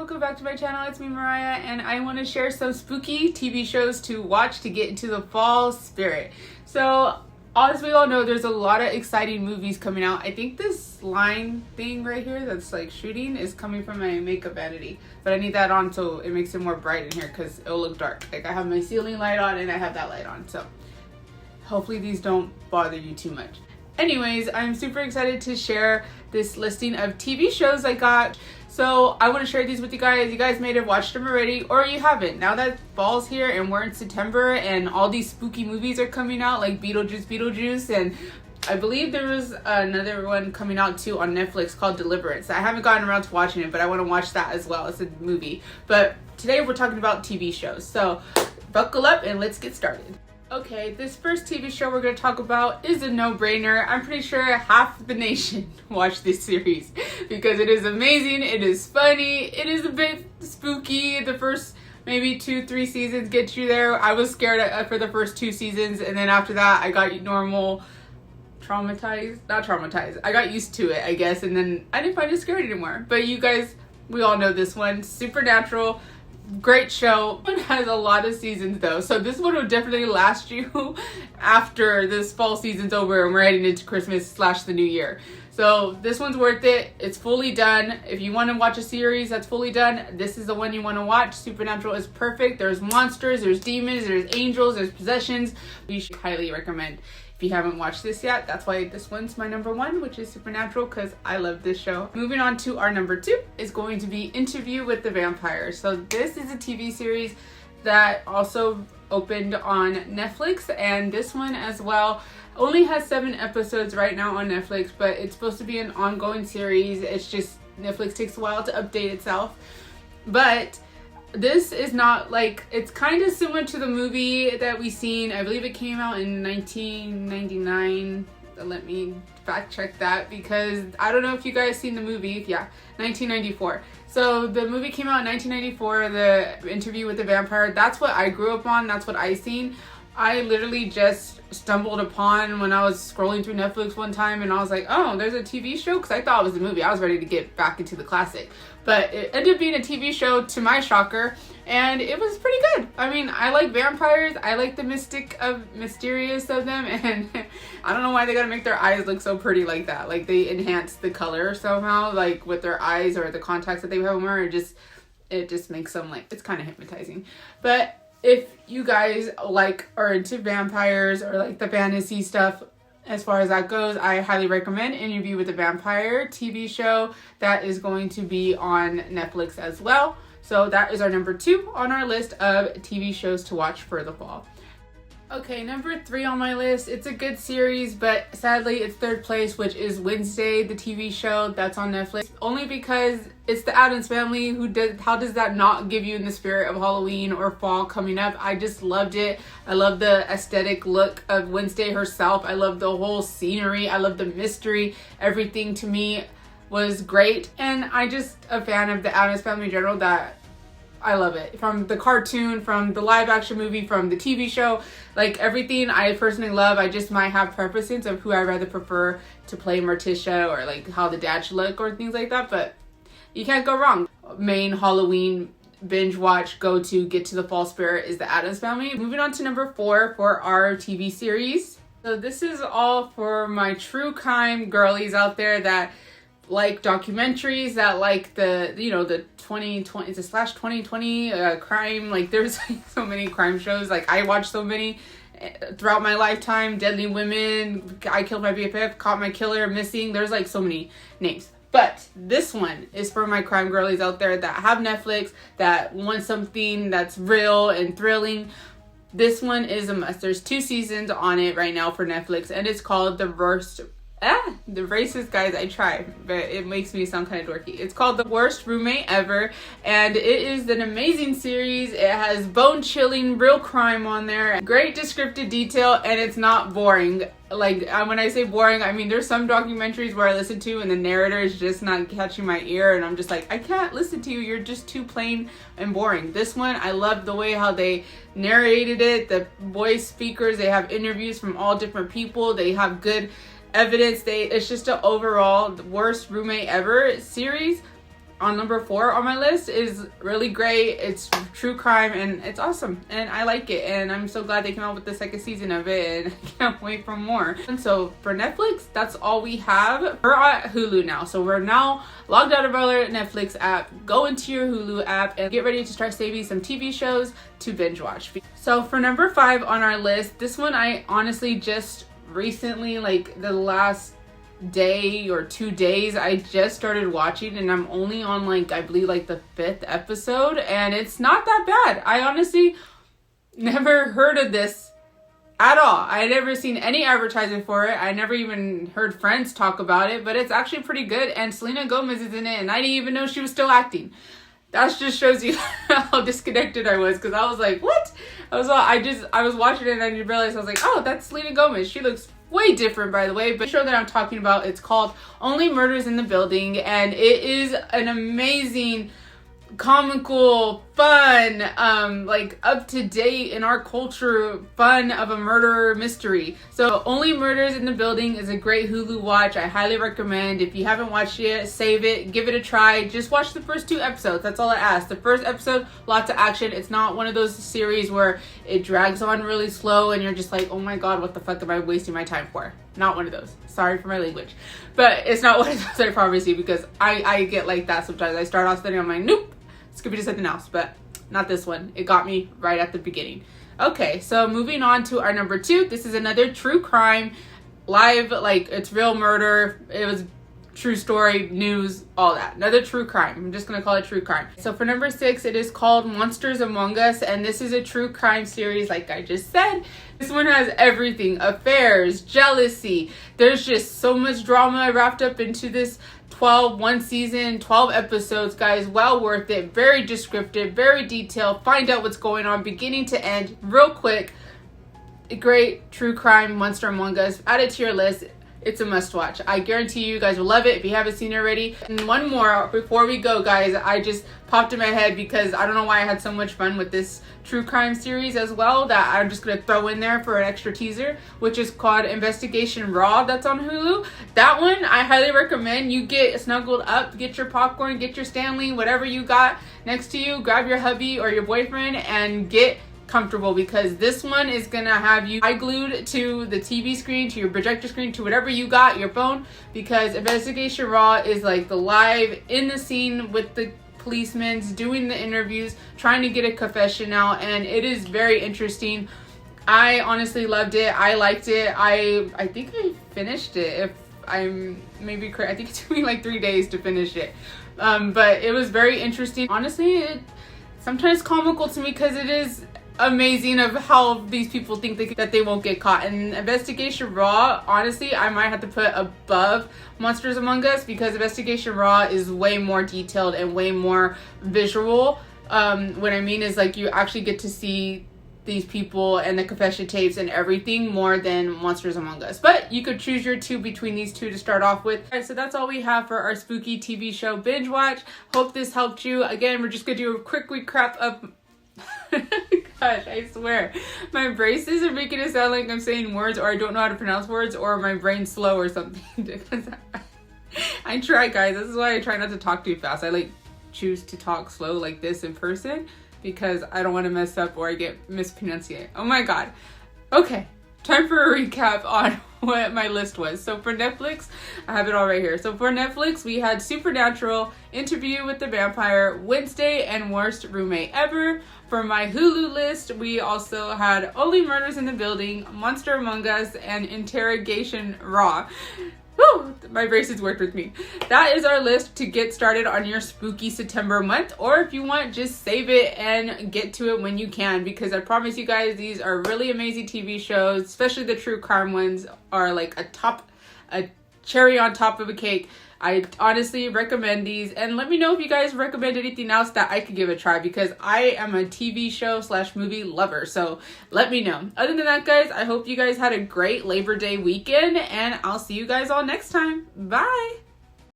welcome back to my channel. It's me, Mariah, and I want to share some spooky TV shows to watch to get into the fall spirit. So, as we all know, there's a lot of exciting movies coming out. I think this line thing right here that's like shooting is coming from my makeup vanity, but I need that on so it makes it more bright in here because it'll look dark. Like, I have my ceiling light on and I have that light on, so hopefully these don't bother you too much. Anyways, I'm super excited to share this listing of TV shows I got. So I want to share these with you guys. You guys may have watched them already, or you haven't. Now that fall's here and we're in September and all these spooky movies are coming out, like Beetlejuice, and I believe there was another one coming out too on Netflix called Deliverance. I haven't gotten around to watching it, but I want to watch that as well. It's a movie. But today we're talking about TV shows. So buckle up and let's get started. Okay, this first TV show we're going to talk about is a no-brainer. I'm pretty sure half the nation watched this series because it is amazing, it is funny, it is a bit spooky. The first maybe 2-3 seasons get you there. I was scared for the first 2 seasons, and then after that I got not traumatized. I got used to it, I guess, and then I didn't find it scary anymore. But you guys, we all know this one, Supernatural. Great show. It has a lot of seasons though, so this one will definitely last you after this fall season's over and we're heading into Christmas / the new year. So this one's worth it. It's fully done. If you want to watch a series that's fully done, this is the one you want to watch. Supernatural is perfect. There's monsters, there's demons, there's angels, there's possessions. We should highly recommend. If you haven't watched this yet, that's why this one's my number 1, which is Supernatural, because I love this show. Moving on to our number 2 is going to be Interview with the Vampire. So this is a TV series that also opened on Netflix, and this one as well only has 7 episodes right now on Netflix, but it's supposed to be an ongoing series. It's just Netflix takes a while to update itself. But this is not like, it's kind of similar to the movie that we seen. I believe it came out in 1999. Let me fact check that because I don't know if you guys seen the movie. Yeah, 1994. So the movie came out in 1994, the Interview with the Vampire. That's what I grew up on. That's what I seen. I literally just stumbled upon when I was scrolling through Netflix one time and I was like, oh, there's a TV show? Because I thought it was a movie. I was ready to get back into the classic. But it ended up being a TV show to my shocker, and it was pretty good. I mean, I like vampires. I like the mysterious of them, and I don't know why they gotta make their eyes look so pretty like that. Like they enhance the color somehow, like with their eyes or the contacts that they have on, it just makes them like, it's kind of hypnotizing. But if you guys are into vampires or like the fantasy stuff, as far as that goes, I highly recommend Interview with the Vampire TV show that is going to be on Netflix as well. So that is our number 2 on our list of TV shows to watch for the fall. Okay, number 3 on my list. It's a good series, but sadly it's 3rd place, which is Wednesday, the TV show that's on Netflix. Only because it's the Addams Family. How does that not give you in the spirit of Halloween or fall coming up? I just loved it. I love the aesthetic look of Wednesday herself. I love the whole scenery. I love the mystery. Everything to me was great. And I just a fan of the Addams Family in general, that I love it. From the cartoon, from the live action movie, from the TV show, like everything I personally love. I just might have preferences of who I rather prefer to play Morticia or like how the dad should look or things like that, but you can't go wrong. Main Halloween binge watch go to get to the fall spirit is the Addams Family. Moving on to number 4 for our TV series. So this is all for my true crime girlies out there that like documentaries, that like the 2020, it's a /2020 crime, like there's like so many crime shows. Like I watched so many throughout my lifetime. Deadly Women, I Killed My BFF, Caught My Killer, Missing. There's like so many names. But this one is for my crime girlies out there that have Netflix, that want something that's real and thrilling. This one is a must. There's 2 seasons on it right now for Netflix, and it's called The Racist Guys I Try, but it makes me sound kind of dorky. It's called The Worst Roommate Ever, and it is an amazing series. It has bone-chilling real crime on there, great descriptive detail, and it's not boring. Like, when I say boring, I mean there's some documentaries where I listen to and the narrator is just not catching my ear, and I'm just like, I can't listen to you, you're just too plain and boring. This one, I love the way how they narrated it, the voice speakers, they have interviews from all different people, they have good evidence. It's just an overall Worst Roommate Ever series. on number 4 on my list is really great. It's true crime and it's awesome and I like it, and I'm so glad they came out with the second season of it, and I can't wait for more. And so for Netflix, that's all we have. We're at Hulu now, so we're now logged out of our Netflix app. Go into your Hulu app and get ready to start saving some TV shows to binge watch. So for number 5 on our list, this one I honestly just recently, like the last day or 2 days, I just started watching, and I'm only on like, I believe like the 5th episode, and it's not that bad. I honestly never heard of this at all. I had never seen any advertising for it. I never even heard friends talk about it, but it's actually pretty good, and Selena Gomez is in it, and I didn't even know she was still acting. That just shows you how disconnected I was, because I was like, what? I was watching it and I didn't realize, I was like, oh, that's Selena Gomez. She looks way different, by the way. But the show that I'm talking about, it's called Only Murders in the Building, and it is an amazing, comical, fun, like up to date in our culture, fun of a murder mystery. So Only Murders in the Building is a great Hulu watch. I highly recommend. If you haven't watched it, save it, give it a try. Just watch the first 2 episodes. That's all I ask. The first episode, lots of action. It's not one of those series where it drags on really slow and you're just like, oh my god, what the fuck am I wasting my time for? Not one of those. Sorry for my language, but it's not one of those, I promise you, because I get like that sometimes. I start off studying, I'm like, nope, skip it to something else, but not this one. It got me right at the beginning. Okay, so moving on to our number 2. This is another true crime, live, like it's real murder. It was true story, news, all that. Another true crime. I'm just gonna call it true crime. So for number 6, it is called Monsters Among Us, and this is a true crime series, like I just said. This one has everything: affairs, jealousy. There's just so much drama wrapped up into this 1 season, 12 episodes, guys. Well worth it. Very descriptive, very detailed. Find out what's going on beginning to end real quick. A great true crime, Monster Among Us. Add it to your list. It's a must watch. I guarantee you guys will love it if you haven't seen it already. And one more before we go, guys. I just popped in my head because I don't know why I had so much fun with this true crime series as well, that I'm just gonna throw in there for an extra teaser, which is called Investigation Raw. That's on Hulu. That one I highly recommend. You get snuggled up, get your popcorn, get your Stanley, whatever you got next to you, grab your hubby or your boyfriend and get comfortable, because this one is gonna have you eye glued to the TV screen, to your projector screen, to whatever you got, your phone, because Investigation Raw is like the live in the scene with the policemen doing the interviews, trying to get a confession out, and it is very interesting. I honestly loved it. I liked it. I think I finished it. If I'm maybe correct, I think it took me like 3 days to finish it. But it was very interesting. Honestly, it sometimes comical to me because it is amazing of how these people think that they won't get caught. And Investigation Raw, honestly, I might have to put above Monsters Among Us, because Investigation Raw is way more detailed and way more visual. What I mean is, like, you actually get to see these people and the confession tapes and everything more than Monsters Among Us. But you could choose your 2 between these 2 to start off with. Alright, so that's all we have for our spooky TV show binge watch. Hope this helped you. Again, we're just gonna do a quick recap of gosh, I swear my braces are making it sound like I'm saying words, or I don't know how to pronounce words, or my brain's slow or something. Because I try, guys. This is why I try not to talk too fast. I like choose to talk slow like this in person, because I don't want to mess up or I get mispronunciate. Oh my god. Okay, time for a recap on what my list was. So for Netflix, I have it all right here. So for Netflix, we had Supernatural, Interview with the Vampire, Wednesday, and Worst Roommate Ever. For my Hulu list, we also had Only Murders in the Building, Monster Among Us, and Interrogation Raw. Woo! My braces worked with me. That is our list to get started on your spooky September month. Or if you want, just save it and get to it when you can, because I promise you guys, these are really amazing TV shows, especially the true crime ones are like a cherry on top of a cake. I honestly recommend these, and let me know if you guys recommend anything else that I could give a try, because I am a TV show / movie lover, so let me know. Other than that, guys, I hope you guys had a great Labor Day weekend, and I'll see you guys all next time. Bye!